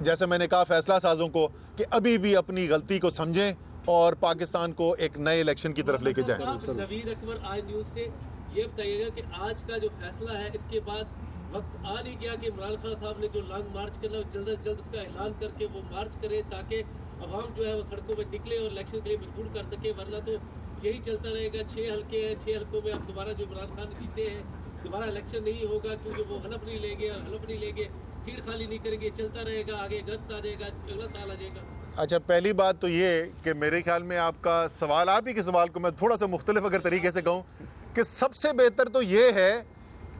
जैसे मैंने कहा फैसला साजों को कि अभी भी अपनी गलती को समझें और पाकिस्तान को एक नए इलेक्शन की तरफ लेके जाएं। नवीद अकबर आज न्यूज़ से ये बताइएगा कि आज का जो फैसला है इसके बाद वक्त आ नहीं गया कि इमरान खान साहब ने जो लॉन्ग मार्च करना है जल्द से जल्द उसका ऐलान करके वो मार्च करे ताकि अवाम जो है वो सड़कों पर निकले और इलेक्शन के लिए मजबूर कर सके, वरना तो यही चलता रहेगा। 6 हल्के हैं, 6 हल्कों में अब दोबारा जो इमरान खान जीते हैं दोबारा इलेक्शन नहीं होगा क्योंकि वो हलफ नहीं लेंगे और हलफ नहीं लेंगे, सीट खाली नहीं करेंगे, चलता रहेगा, आगे अगस्त आ जाएगा, अगला साल आ जाएगा। अच्छा, पहली बात तो ये कि मेरे ख्याल में आपका सवाल, आप ही के सवाल को मैं थोड़ा सा मुख्तलिफ अगर तरीके से कहूँ कि सबसे बेहतर तो ये है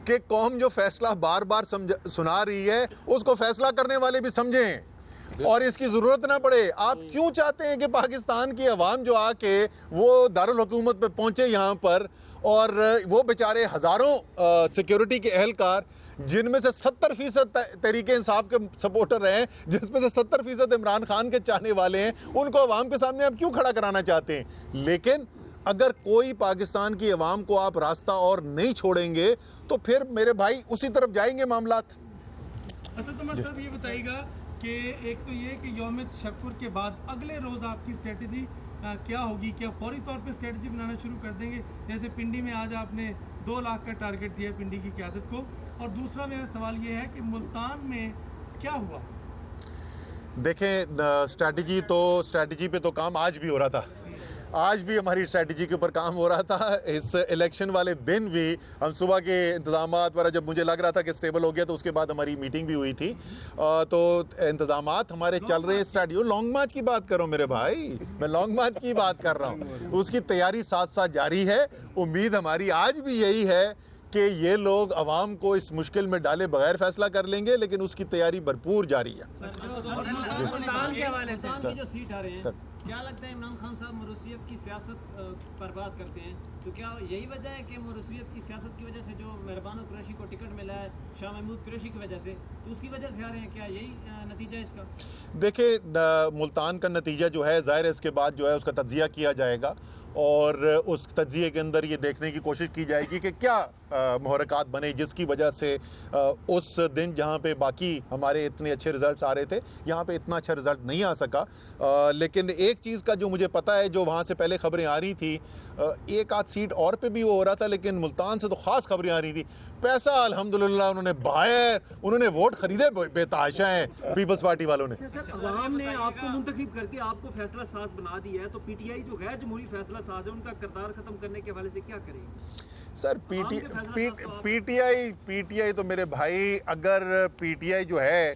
कि कौम जो फैसला बार बार सुना रही है उसको फैसला करने वाले भी समझें और इसकी ज़रूरत ना पड़े। आप क्यों चाहते हैं कि पाकिस्तान की अवाम जो आके वो दारुल हुकूमत पे पहुँचे यहाँ पर और वो बेचारे हज़ारों सिक्योरिटी के एहलकार जिनमें से 70% तहरीक इंसाफ के सपोर्टर हैं, जिसमें से 70% इमरान खान के चाहने वाले हैं, उनको अवाम के सामने आप क्यों खड़ा कराना चाहते हैं? लेकिन अगर कोई पाकिस्तान की अवाम को आप रास्ता और नहीं छोड़ेंगे तो फिर मेरे भाई उसी तरफ जाएंगे मामलात। अच्छा तो साहब ये बताइएगा कि एक तो ये कि यौम तशक्कुर के बाद अगले रोज़ आपकी स्ट्रेटजी क्या होगी? क्या फौरी तौर पे स्ट्रेटजी बनाना शुरू कर देंगे? जैसे पिंडी में आज आपने 2 लाख का टारगेट दिया पिंडी की क़यादत को, और दूसरा मेरा सवाल ये है कि मुल्तान में क्या हुआ? देखें, स्ट्रैटेजी पे तो काम आज भी हो रहा था, आज भी हमारी स्ट्रैटेजी के ऊपर काम हो रहा था। इस इलेक्शन वाले दिन भी हम सुबह के इंतज़ामात वगैरह जब मुझे लग रहा था कि स्टेबल हो गया तो उसके बाद हमारी मीटिंग भी हुई थी, तो इंतज़ामात हमारे चल रहे हैं। स्ट्रैटेजी लॉन्ग मार्च की बात करो मेरे भाई, मैं लॉन्ग मार्च की बात कर रहा हूँ, उसकी तैयारी साथ साथ जारी है। उम्मीद हमारी आज भी यही है कि ये लोग अवाम को इस मुश्किल में डाले बगैर फैसला कर लेंगे, लेकिन उसकी तैयारी भरपूर जारी है। क्या लगता है इमरान खान साहब मरूसियत की सियासत पर बात करते हैं, तो क्या यही वजह है कि मरूसियत की सियासत की वजह से जो मेहरबान कुरैशी को टिकट मिला है शाह महमूद कुरैशी की वजह से, तो उसकी वजह से आ रहे हैं? क्या यही नतीजा है इसका? देखिए, मुल्तान का नतीजा जो है ज़ाहिर है इसके बाद जो है उसका तज्जिया किया जाएगा और उस तज्जिए के अंदर ये देखने की कोशिश की जाएगी कि क्या मुहरकात बने जिसकी वजह से उस दिन जहाँ पे बाकी हमारे इतने अच्छे रिज़ल्ट्स आ रहे थे यहाँ पे इतना अच्छा रिज़ल्ट नहीं आ सका। लेकिन एक चीज़ का जो मुझे पता है, जो वहाँ से पहले खबरें आ रही थी, एक आध सीट और पे भी वो हो रहा था, लेकिन मुल्तान से तो ख़ास खबरें आ रही थी। पैसा अल्हम्दुलिल्लाह उन्होंने बहाया, उन्होंने वोट खरीदे बेताशा हैं पीपल्स पार्टी वालों ने। अवाम ने आपको मुंतखब करके आपको फैसला साज बना दिया है, तो पीटीआई जो गैर जमहूरी फैसला साज है उनका किरदार खत्म करने के हवाले से क्या करेंगे? सर पीटीआई तो मेरे भाई, अगर पीटीआई जो है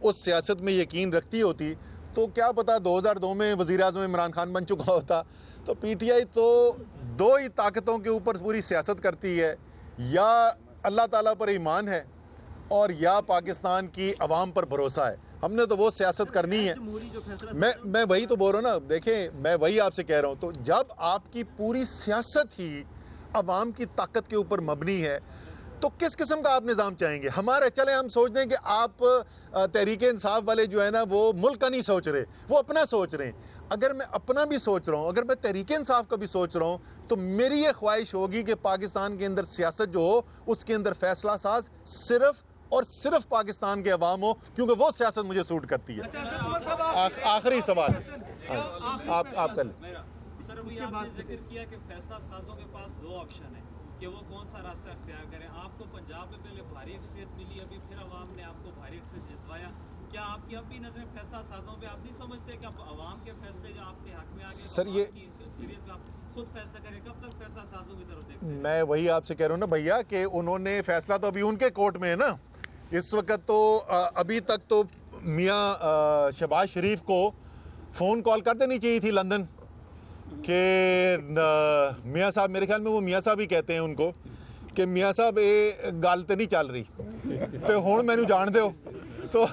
उस सियासत में यकीन रखती होती तो क्या पता 2002 में वज़ीर आज़म इमरान खान बन चुका होता। तो पीटीआई तो 2 ही ताकतों के ऊपर पूरी सियासत करती है, या अल्लाह ताला पर ईमान है और या पाकिस्तान की अवाम पर भरोसा है। हमने तो वो सियासत करनी है। मैं वही तो बोल रहा हूँ ना, देखें मैं वही आपसे कह रहा हूँ। तो जब आपकी पूरी सियासत ही अवाम की ताकत के ऊपर मबनी है तो किस किस्म का आप निज़ाम चाहेंगे? हमारे चले हम सोच दें कि आप तहरीक इंसाफ वाले जो है ना वो मुल्क का नहीं सोच रहे, वो अपना सोच रहे हैं। अगर मैं अपना भी सोच रहा हूँ, अगर मैं तहरीक इंसाफ का भी सोच रहा हूँ, तो मेरी ये ख्वाहिश होगी कि पाकिस्तान के अंदर सियासत जो हो उसके अंदर फैसला साज सिर्फ और सिर्फ पाकिस्तान के अवाम हो, क्योंकि वो सियासत मुझे सूट करती है। आखिरी सवाल आप कर लें। सर, अभी आपने जिक्र किया कि फैसला साजों के पास 2 ऑप्शन है कि वो कौन सा रास्ता अख्तियार करें। आपको पंजाब में पहले भारी अक्सरियत मिली, अभी फिर अवाम ने आपको भारी अक्सरियत जितवाया। क्या आपकी अब भी नजरें फैसला साजों पे? आप नहीं समझते कि अब अवाम के फैसले जो आपके हक में आ गए सर, ये अक्सरियत पे आप खुद फैसला करें? कब तक फैसला साजों की तरफ देखते हैं? मैं वही आपसे कह रहा हूँ ना भैया कि उन्होंने फैसला तो अभी उनके कोर्ट में है ना इस वक्त। तो अभी तक तो मियाँ शहबाज शरीफ को फ़ोन कॉल कर देनी चाहिए थी लंदन कि मियाँ साहब, मेरे ख्याल में वो मियाँ साहब ही कहते हैं उनको, कि मियाँ साहब ये गल तो नहीं चल रही तो हुण मैनू जान दो। तो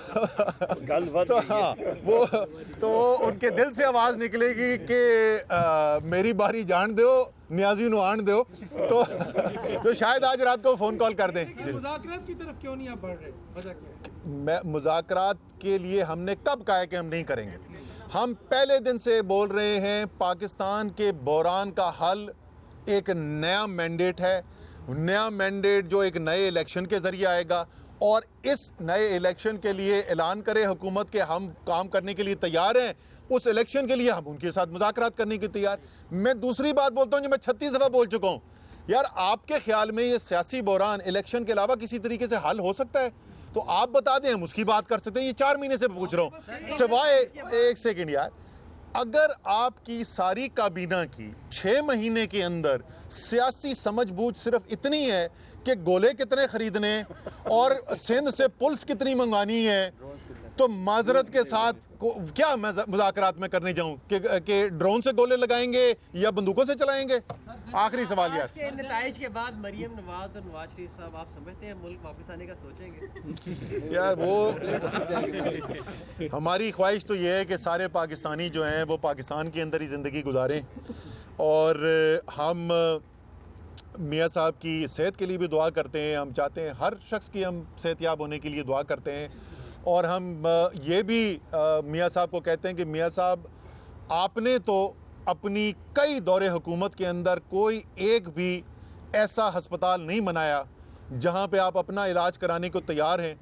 हाँ, वो तो उनके दिल से आवाज़ निकलेगी कि मेरी बारी जान दो, न्याजी नु आन दो। तो शायद आज रात को फ़ोन कॉल कर दें। मुज़ाकरात की तरफ क्यों नहीं आप बढ़ रहे? वजह क्या है? मैं मुज़ाकरात के लिए हमने कब कहा है कि हम नहीं करेंगे? हम पहले दिन से बोल रहे हैं पाकिस्तान के बहरान का हल एक नया मैंडेट है, नया मैंडेट जो एक नए इलेक्शन के ज़रिए आएगा और इस नए इलेक्शन के लिए ऐलान करे हुकूमत के हम काम करने के लिए तैयार हैं, उस इलेक्शन के लिए हम उनके साथ मुज़ाकरात करने के तैयार। मैं दूसरी बात बोलता हूं जो मैं 36 दफ़ा बोल चुका हूं, यार आपके ख्याल में ये सियासी बहरान इलेक्शन के अलावा किसी तरीके से हल हो सकता है? तो आप बता दें, हम उसकी बात कर सकते हैं। ये 4 महीने से पूछ रहा हूं, सिवाय एक सेकेंड यार, अगर आपकी सारी काबीना की 6 महीने के अंदर सियासी समझबूझ सिर्फ इतनी है कि गोले कितने खरीदने और सिंध से पुल्स कितनी मंगवानी है, तो माजरत के साथ क्या मुज़ाकरात में करने जाऊं कि ड्रोन से गोले लगाएंगे या बंदूकों से चलाएंगे? आखिरी सवाल यार, के नताइज के बाद मरियम नवाज और नवाज शरीफ साहब, आप समझते हैं मुल्क वापस आने का सोचेंगे? यार वो हमारी ख्वाहिश तो ये है कि सारे पाकिस्तानी जो हैं वो पाकिस्तान के अंदर ही ज़िंदगी गुजारें, और हम मियाँ साहब की सेहत के लिए भी दुआ करते हैं। हम चाहते हैं हर शख्स की हम सेहतयाब होने के लिए दुआ करते हैं, और हम ये भी मियाँ साहब को कहते हैं कि मियाँ साहब, आपने तो अपनी कई दौरे हुकूमत के अंदर कोई एक भी ऐसा हस्पताल नहीं बनाया जहाँ पे आप अपना इलाज कराने को तैयार हैं।